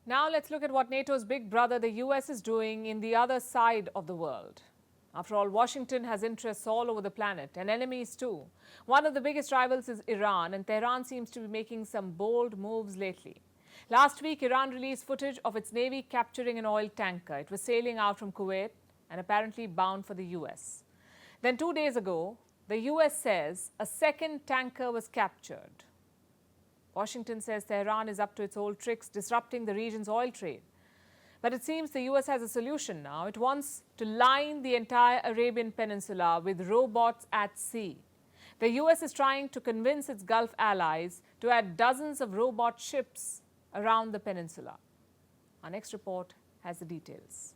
Now let's look at what NATO's big brother, the US, is doing in the other side of the world. After all, Washington has interests all over the planet and enemies too. One of the biggest rivals is Iran, and Tehran seems to be making some bold moves lately. Last week, Iran released footage of its navy capturing an oil tanker. It was sailing out from Kuwait and apparently bound for the US. Then 2 days ago, the US says a second tanker was captured. Washington says Tehran is up to its old tricks, disrupting the region's oil trade. But it seems the US has a solution now. It wants to line the entire Arabian Peninsula with robots at sea. The US is trying to convince its Gulf allies to add dozens of robot ships around the peninsula. Our next report has the details.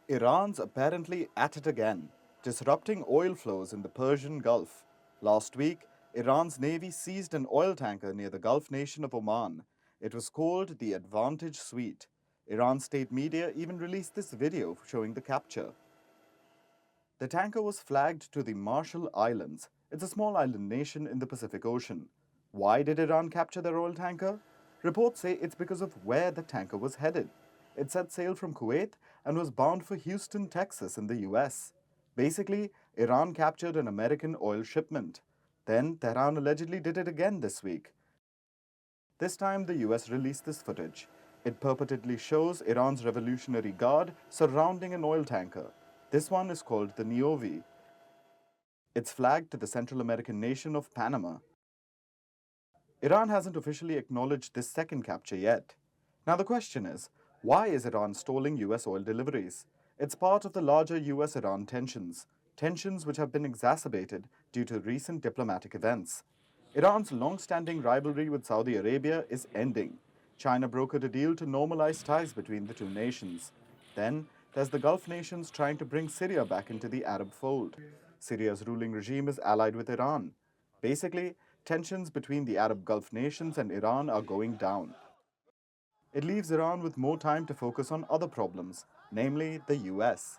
Iran's apparently at it again, disrupting oil flows in the Persian Gulf. Last week, Iran's navy seized an oil tanker near the Gulf nation of Oman. It was called the Vantage Suite. Iran's state media even released this video showing the capture. The tanker was flagged to the Marshall Islands. It's a small island nation in the Pacific Ocean. Why did Iran capture their oil tanker? Reports say it's because of where the tanker was headed. It set sail from Kuwait and was bound for Houston, Texas in the US. Basically, Iran captured an American oil shipment. Then Tehran allegedly did it again this week. This time the US released this footage. It purportedly shows Iran's Revolutionary Guard surrounding an oil tanker. This one is called the Niovi. It's flagged to the Central American nation of Panama. Iran hasn't officially acknowledged this second capture yet. Now the question is, why is Iran stalling US oil deliveries? It's part of the larger US-Iran tensions. Tensions which have been exacerbated due to recent diplomatic events. Iran's long-standing rivalry with Saudi Arabia is ending. China brokered a deal to normalize ties between the two nations. Then, there's the Gulf nations trying to bring Syria back into the Arab fold. Syria's ruling regime is allied with Iran. Basically, tensions between the Arab Gulf nations and Iran are going down. It leaves Iran with more time to focus on other problems, namely the US.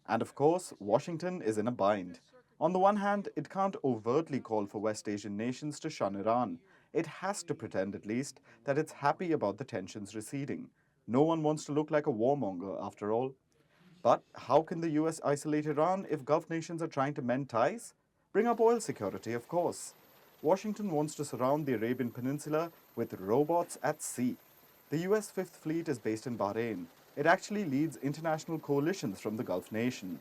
And of course, Washington is in a bind. On the one hand, it can't overtly call for West Asian nations to shun Iran. It has to pretend, at least, that it's happy about the tensions receding. No one wants to look like a warmonger, after all. But how can the US isolate Iran if Gulf nations are trying to mend ties? Bring up oil security, of course. Washington wants to surround the Arabian Peninsula with robots at sea. The US Fifth Fleet is based in Bahrain. It actually leads international coalitions from the Gulf nation.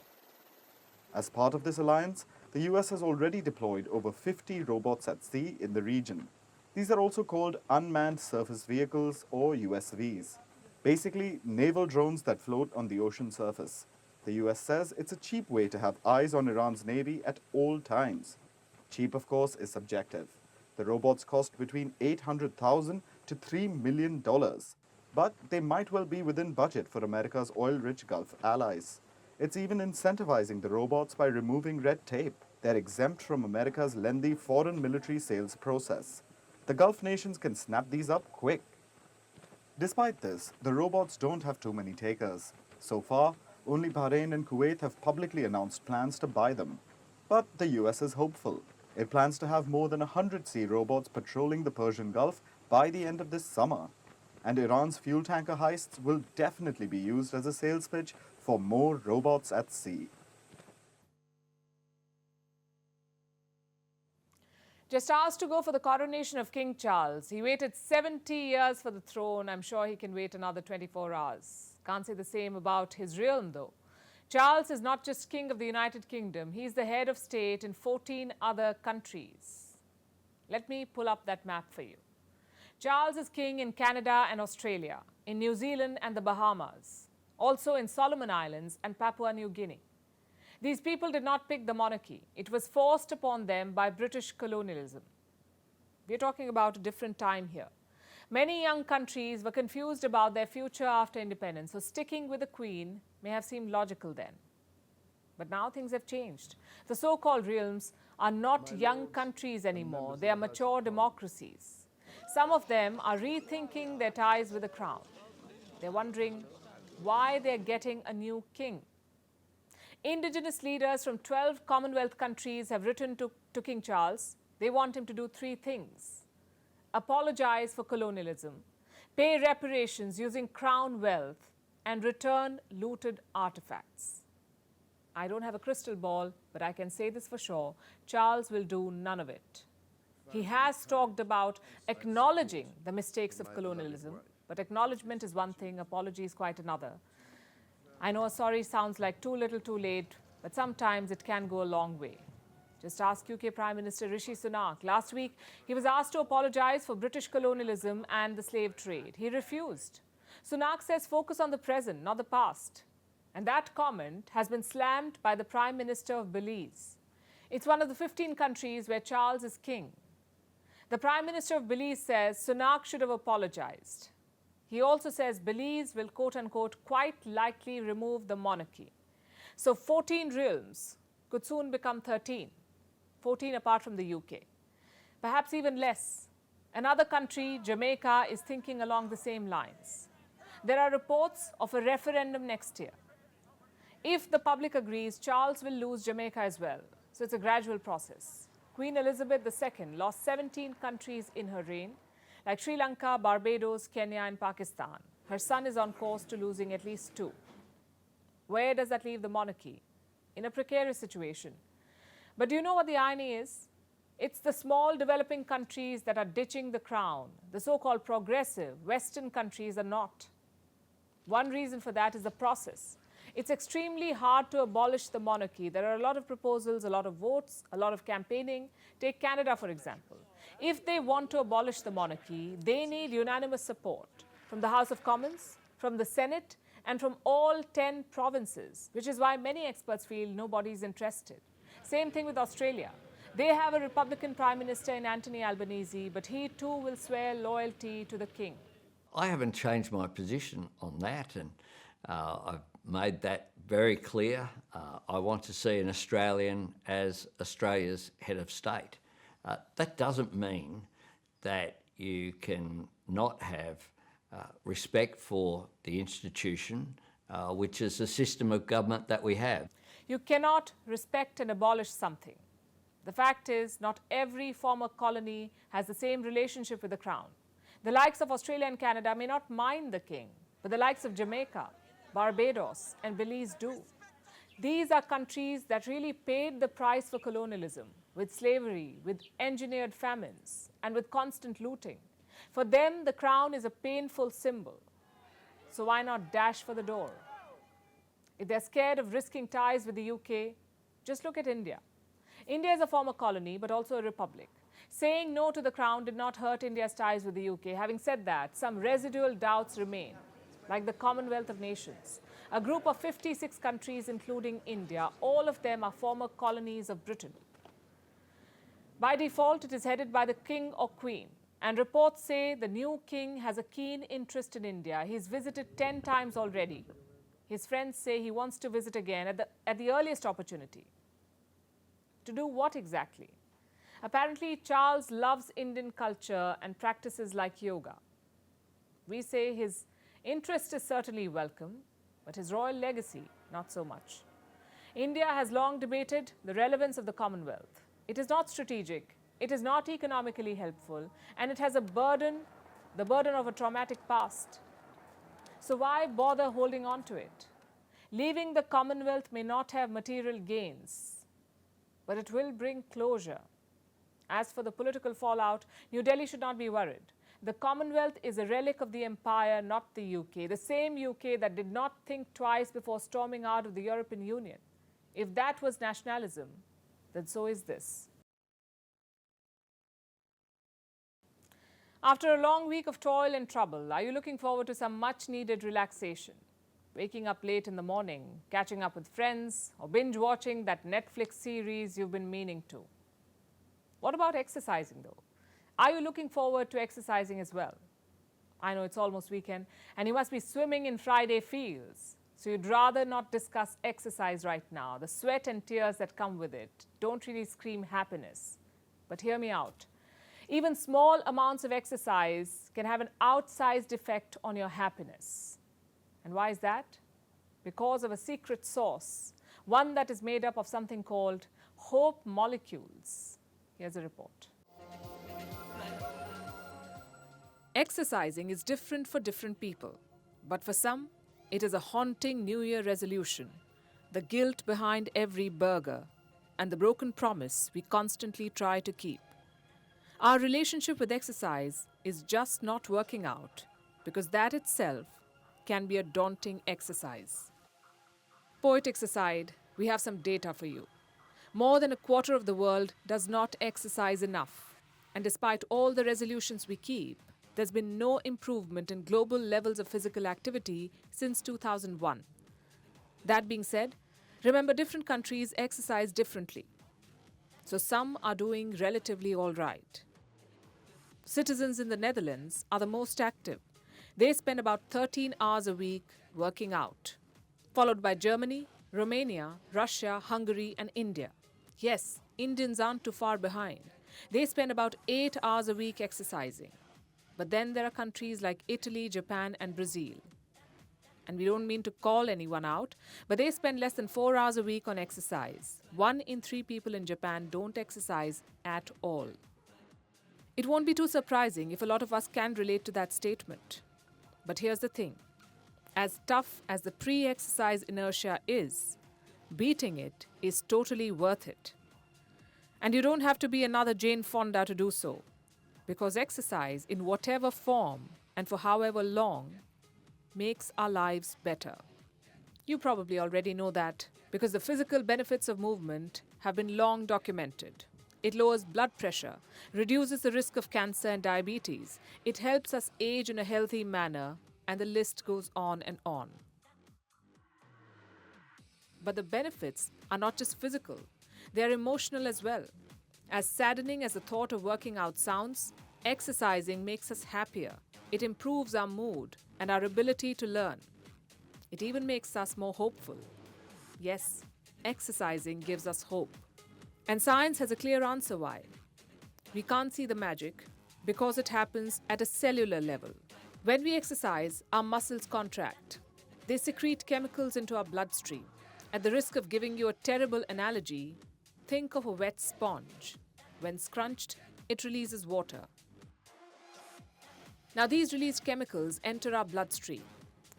As part of this alliance, the US has already deployed over 50 robots at sea in the region. These are also called unmanned surface vehicles, or USVs. Basically, naval drones that float on the ocean surface. The US says it's a cheap way to have eyes on Iran's navy at all times. Cheap, of course, is subjective. The robots cost between $800,000 to $3 million. But they might well be within budget for America's oil-rich Gulf allies. It's even incentivizing the robots by removing red tape. They're exempt from America's lengthy foreign military sales process. The Gulf nations can snap these up quick. Despite this, the robots don't have too many takers. So far, only Bahrain and Kuwait have publicly announced plans to buy them. But the US is hopeful. It plans to have more than 100 sea robots patrolling the Persian Gulf by the end of this summer. And Iran's fuel tanker heists will definitely be used as a sales pitch for more robots at sea. Just hours to go for the coronation of King Charles. He waited 70 years for the throne. I'm sure he can wait another 24 hours. Can't say the same about his realm, though. Charles is not just King of the United Kingdom. He's the head of state in 14 other countries. Let me pull up that map for you. Charles is king in Canada and Australia, in New Zealand and the Bahamas, also in Solomon Islands and Papua New Guinea. These people did not pick the monarchy. It was forced upon them by British colonialism. We're talking about a different time here. Many young countries were confused about their future after independence, so sticking with the Queen may have seemed logical then. But now things have changed. The so-called realms are not young countries anymore. They are mature democracies. Some of them are rethinking their ties with the crown. They're wondering why they're getting a new king. Indigenous leaders from 12 Commonwealth countries have written to King Charles. They want him to do 3 things: apologize for colonialism, pay reparations using crown wealth, and return looted artifacts. I don't have a crystal ball, but I can say this for sure: Charles will do none of it. He has talked about acknowledging the mistakes of colonialism, but acknowledgement is one thing, apology is quite another. I know a sorry sounds like too little too late, but sometimes it can go a long way. Just ask UK Prime Minister Rishi Sunak. Last week, he was asked to apologize for British colonialism and the slave trade. He refused. Sunak says focus on the present, not the past. And that comment has been slammed by the Prime Minister of Belize. It's one of the 15 countries where Charles is king. The Prime Minister of Belize says Sunak should have apologized. He also says Belize will, quote-unquote, quite likely remove the monarchy. So 14 realms could soon become 13, 14 apart from the UK. Perhaps even less. Another country, Jamaica, is thinking along the same lines. There are reports of a referendum next year. If the public agrees, Charles will lose Jamaica as well. So it's a gradual process. Queen Elizabeth II lost 17 countries in her reign, like Sri Lanka, Barbados, Kenya, and Pakistan. Her son is on course to losing at least 2. Where does that leave the monarchy? In a precarious situation. But do you know what the irony is? It's the small developing countries that are ditching the crown. The so-called progressive Western countries are not. One reason for that is the process. It's extremely hard to abolish the monarchy. There are a lot of proposals, a lot of votes, a lot of campaigning. Take Canada, for example. If they want to abolish the monarchy, they need unanimous support from the House of Commons, from the Senate, and from all 10 provinces, which is why many experts feel nobody's interested. Same thing with Australia. They have a Republican Prime Minister in Anthony Albanese, but he too will swear loyalty to the king. I haven't changed my position on that, and I've made that very clear. I want to see an Australian as Australia's head of state. That doesn't mean that you can not have respect for the institution, which is the system of government that we have. You cannot respect and abolish something. The fact is, not every former colony has the same relationship with the crown. The likes of Australia and Canada may not mind the king, but the likes of Jamaica, Barbados, and Belize do. These are countries that really paid the price for colonialism, with slavery, with engineered famines, and with constant looting. For them, the crown is a painful symbol. So why not dash for the door? If they're scared of risking ties with the UK, just look at India. India is a former colony, but also a republic. Saying no to the crown did not hurt India's ties with the UK. Having said that, some residual doubts remain, like the Commonwealth of Nations, a group of 56 countries, including India. All of them are former colonies of Britain. By default, it is headed by the king or queen. And reports say the new king has a keen interest in India. He's visited 10 times already. His friends say he wants to visit again at the earliest opportunity. To do what exactly? Apparently, Charles loves Indian culture and practices like yoga. We say his interest is certainly welcome, but his royal legacy, not so much. India has long debated the relevance of the Commonwealth. It is not strategic, it is not economically helpful, and it has a burden, the burden of a traumatic past. So why bother holding on to it? Leaving the Commonwealth may not have material gains, but it will bring closure. As for the political fallout, New Delhi should not be worried. The Commonwealth is a relic of the empire, not the UK, the same UK that did not think twice before storming out of the European Union. If that was nationalism, then so is this. After a long week of toil and trouble, are you looking forward to some much-needed relaxation? Waking up late in the morning, catching up with friends, or binge-watching that Netflix series you've been meaning to? What about exercising, though? Are you looking forward to exercising as well? I know it's almost weekend, and you must be swimming in Friday feels. So you'd rather not discuss exercise right now. The sweat and tears that come with it don't really scream happiness. But hear me out. Even small amounts of exercise can have an outsized effect on your happiness. And why is that? Because of a secret sauce, one that is made up of something called hope molecules. Here's a report. Exercising is different for different people, but for some, it is a haunting New Year resolution, the guilt behind every burger, and the broken promise we constantly try to keep. Our relationship with exercise is just not working out because that itself can be a daunting exercise. Poetics aside, we have some data for you. More than a quarter of the world does not exercise enough, and despite all the resolutions we keep, there's been no improvement in global levels of physical activity since 2001. That being said, remember different countries exercise differently. So some are doing relatively all right. Citizens in the Netherlands are the most active. They spend about 13 hours a week working out, followed by Germany, Romania, Russia, Hungary, and India. Yes, Indians aren't too far behind. They spend about 8 hours a week exercising. But then there are countries like Italy, Japan, and Brazil. And we don't mean to call anyone out, but they spend less than 4 hours a week on exercise. 1 in 3 people in Japan don't exercise at all. It won't be too surprising if a lot of us can relate to that statement. But here's the thing. As tough as the pre-exercise inertia is, beating it is totally worth it. And you don't have to be another Jane Fonda to do so, because exercise in whatever form and for however long makes our lives better. You probably already know that because the physical benefits of movement have been long documented. It lowers blood pressure, reduces the risk of cancer and diabetes. It helps us age in a healthy manner, and the list goes on and on. But the benefits are not just physical, they are emotional as well. As saddening as the thought of working out sounds, exercising makes us happier. It improves our mood and our ability to learn. It even makes us more hopeful. Yes, exercising gives us hope. And science has a clear answer why. We can't see the magic because it happens at a cellular level. When we exercise, our muscles contract. They secrete chemicals into our bloodstream. At the risk of giving you a terrible analogy, think of a wet sponge. When scrunched, it releases water. Now these released chemicals enter our bloodstream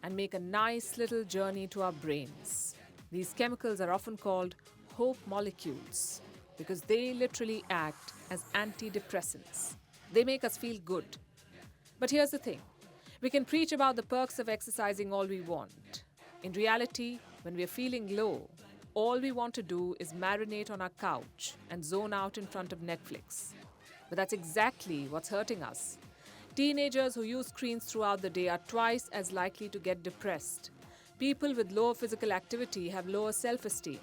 and make a nice little journey to our brains. These chemicals are often called hope molecules because they literally act as antidepressants. They make us feel good. But here's the thing. We can preach about the perks of exercising all we want. In reality, when we're feeling low, all we want to do is marinate on our couch and zone out in front of Netflix. But that's exactly what's hurting us. Teenagers who use screens throughout the day are twice as likely to get depressed. People with lower physical activity have lower self-esteem.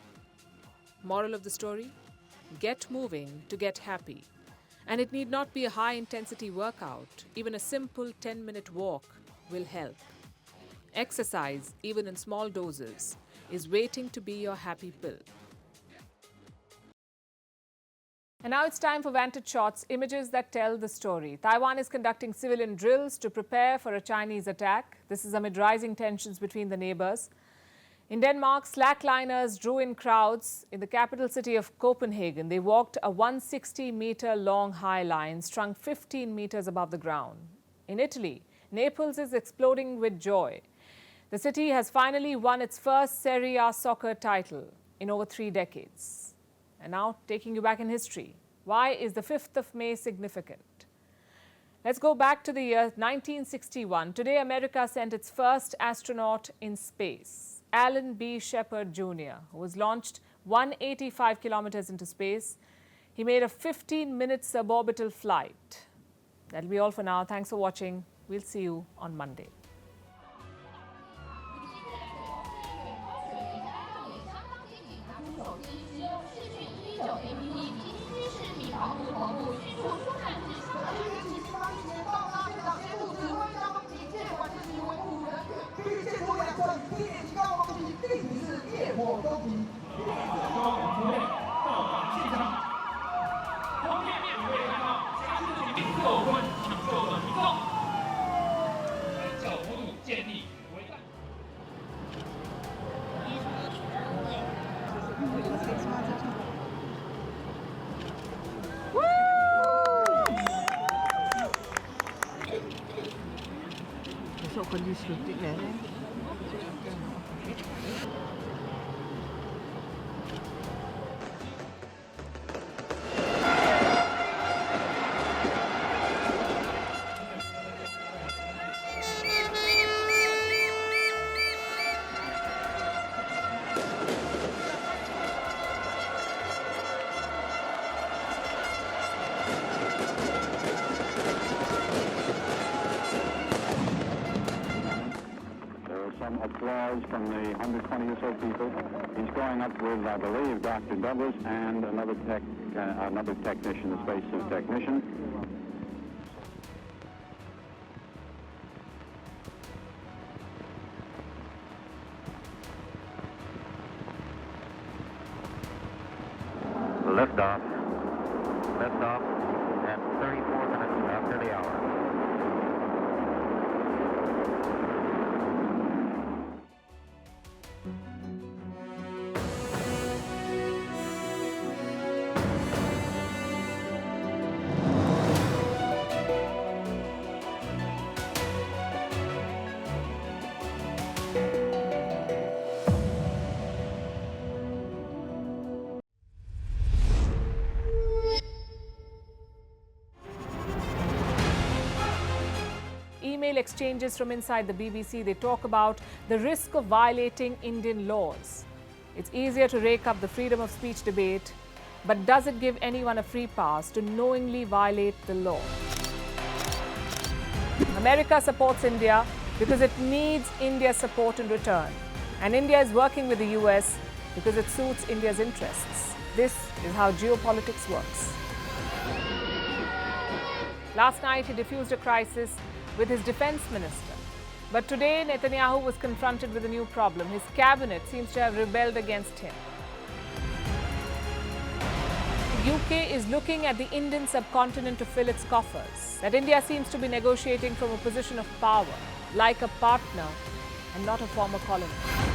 Moral of the story? Get moving to get happy. And it need not be a high-intensity workout. Even a simple 10-minute walk will help. Exercise, even in small doses, is waiting to be your happy pill. And now it's time for Vantage Shots, images that tell the story. Taiwan is conducting civilian drills to prepare for a Chinese attack. This is amid rising tensions between the neighbors. In Denmark, slackliners drew in crowds in the capital city of Copenhagen. They walked a 160-meter-long high line strung 15 meters above the ground. In Italy, Naples is exploding with joy. The city has finally won its first Serie A soccer title in over 3 decades. And now, taking you back in history, why is the 5th of May significant? Let's go back to the year 1961. Today, America sent its first astronaut in space, Alan B. Shepard Jr., who was launched 185 kilometers into space. He made a 15-minute suborbital flight. That'll be all for now. Thanks for watching. We'll see you on Monday. con gli sciutti bene. Some applause from the 120 or so people. He's going up with, I believe, Dr. Douglas and another technician, a spacesuit technician. Liftoff. Liftoff at 34 minutes after the hour. Email exchanges from inside the BBC, they talk about the risk of violating Indian laws. It's easier to rake up the freedom of speech debate, but does it give anyone a free pass to knowingly violate the law? America supports India because it needs India's support in return. And India is working with the US because it suits India's interests. This is how geopolitics works. Last night, he diffused a crisis with his defense minister. But today, Netanyahu was confronted with a new problem. His cabinet seems to have rebelled against him. The UK is looking at the Indian subcontinent to fill its coffers. That India seems to be negotiating from a position of power, like a partner and not a former colony.